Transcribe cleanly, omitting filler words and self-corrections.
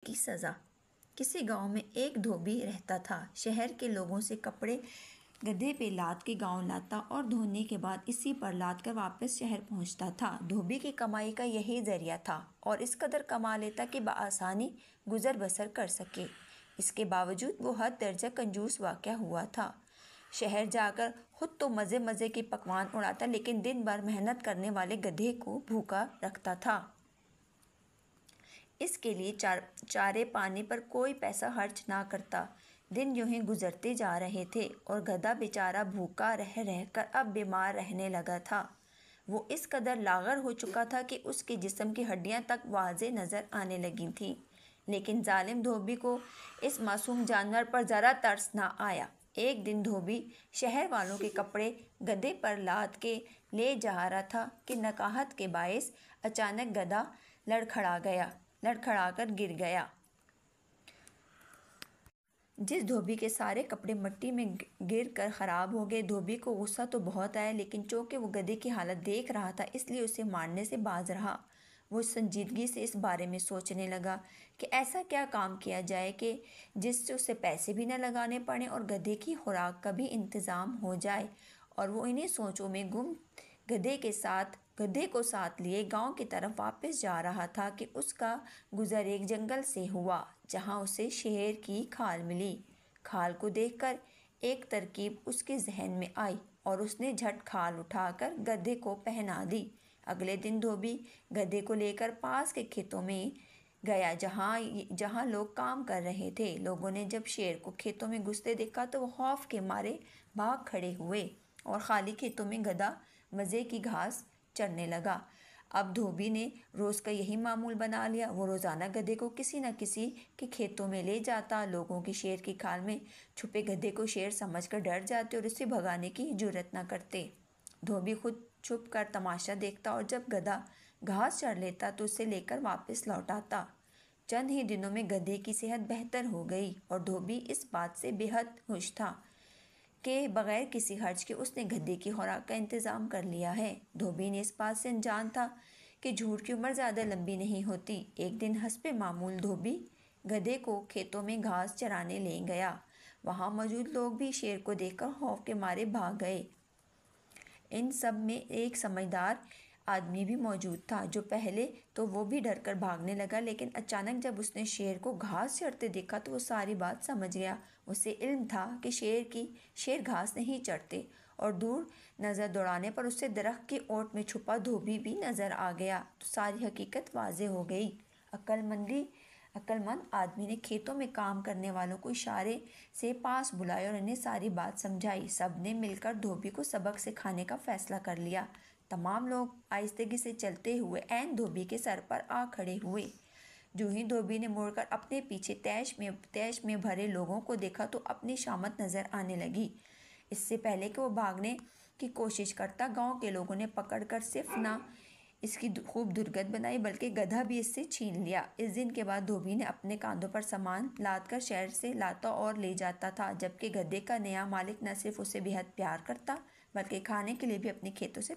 کی سزا۔ کسی گاؤں میں ایک دھوبی رہتا تھا۔ شہر کے لوگوں سے کپڑے گدھے پہ لاد کے گاؤں لاتا اور دھونے کے بعد اسی پر لاد کر واپس شہر پہنچتا تھا۔ دھوبی کی کمائی کا یہی ذریعہ تھا اور اس قدر کما لیتا کہ بآسانی گزر بسر کر سکے۔ اس کے باوجود وہ حد درجہ کنجوس واقع ہوا تھا۔ شہر جا کر خود تو مزے مزے کے پکوان اڑاتا لیکن دن بھر محنت کرنے والے گدھے کو بھوکا رکھتا تھا۔ اس کے لیے چارے پانی پر کوئی پیسہ خرچ نہ کرتا۔ دن یوں ہی گزرتے جا رہے تھے اور گدھا بیچارہ بھوکا رہ کر اب بیمار رہنے لگا تھا۔ وہ اس قدر لاغر ہو چکا تھا کہ اس کے جسم کی ہڈیاں تک واضح نظر آنے لگی تھیں۔ لیکن ظالم دھوبی کو اس معصوم جانور پر ذرا ترس نہ آیا۔ ایک دن دھوبی شہر والوں کے کپڑے گدھے پر لاد کے لے جا رہا تھا کہ نکاہت کے باعث اچانک گدھا لڑکھڑا کر گر گیا۔ جس دھوبی کے سارے کپڑے مٹی میں گر کر خراب ہو گئے۔ دھوبی کو غصہ تو بہت آیا لیکن چونکہ وہ گدھے کی حالت دیکھ رہا تھا اس لیے اسے مارنے سے باز رہا۔ وہ سنجیدگی سے اس بارے میں سوچنے لگا کہ ایسا کیا کام کیا جائے کہ جس سے اسے پیسے بھی نہ لگانے پڑیں اور گدھے کی خوراک کا بھی انتظام ہو جائے۔ اور وہ انہی سوچوں میں گم گدھے کو ساتھ لیے گاؤں کی طرف واپس جا رہا تھا کہ اس کا گزر ایک جنگل سے ہوا جہاں اسے شیر کی کھال ملی۔ کھال کو دیکھ کر ایک ترکیب اس کے ذہن میں آئی اور اس نے جھٹ کھال اٹھا کر گدھے کو پہنا دی۔ اگلے دن دھوبی گدھے کو لے کر پاس کے کھیتوں میں گیا جہاں لوگ کام کر رہے تھے۔ لوگوں نے جب شیر کو کھیتوں میں گھستے دیکھا تو وہ خوف کے مارے بھاگ کھڑے ہوئے اور خالی کھیتوں میں گدھا مزے کی گھاس چرنے لگا۔ اب دھوبی نے روز کا یہی معمول بنا لیا۔ وہ روزانہ گدھے کو کسی نہ کسی کے کھیتوں میں لے جاتا۔ لوگوں کی شیر کی کھال میں چھپے گدھے کو شیر سمجھ کر ڈر جاتے اور اسے بھگانے کی جرات نہ کرتے۔ دھوبی خود چھپ کر تماشا دیکھتا اور جب گدھا گھاس چر لیتا تو اسے لے کر واپس لوٹ آتا۔ چند ہی دنوں میں گدھے کی صحت بہتر ہو گئی اور دھوبی اس بات سے بے حد خوش تھا کہ بغیر کسی خرچ کے اس نے گدھے کی خوراک کا انتظام کر لیا ہے۔ دھوبی نے اس بات سے انجان تھا کہ جھوٹ کی عمر زیادہ لمبی نہیں ہوتی۔ ایک دن حسب معمول دھوبی گدھے کو کھیتوں میں گھاس چرانے لے گیا۔ وہاں موجود لوگ بھی شیر کو دیکھ کر خوف کے مارے بھاگ گئے۔ ان سب میں ایک سمجھدار آدمی بھی موجود تھا جو پہلے تو وہ بھی ڈر کر بھاگنے لگا لیکن اچانک جب اس نے شیر کو گھاس چرتے دیکھا تو وہ ساری بات سمجھ گیا۔ اسے علم تھا کہ شیر گھاس نہیں چرتے اور دور نظر دوڑانے پر اسے درخت کی اوٹ میں چھپا دھوبی بھی نظر آ گیا تو ساری حقیقت واضح ہو گئی۔ عقل مند آدمی نے کھیتوں میں کام کرنے والوں کو اشارے سے پاس بلایا اور انہیں ساری بات سمجھائی۔ سب نے مل کر دھوبی کو سبق سکھانے کا فیصلہ کر لیا۔ تمام لوگ آہستگی سے چلتے ہوئے عین دھوبی کے سر پر آ کھڑے ہوئے۔ جوں ہی دھوبی نے مڑ کر اپنے پیچھے طیش میں بھرے لوگوں کو دیکھا تو اپنی شامت نظر آنے لگی۔ اس سے پہلے کہ وہ بھاگنے کی کوشش کرتا گاؤں کے لوگوں نے پکڑ کر صرف نہ اس کی خوب درگت بنائی بلکہ گدھا بھی اس سے چھین لیا۔ اس دن کے بعد دھوبی نے اپنے کاندھوں پر سامان لاد کر شہر سے لاتا اور لے جاتا تھا جبکہ گدھے کا نیا مالک نہ صرف اسے بے حد پیار کرتا بلکہ کھانے کے لیے بھی اپنے کھیتوں سے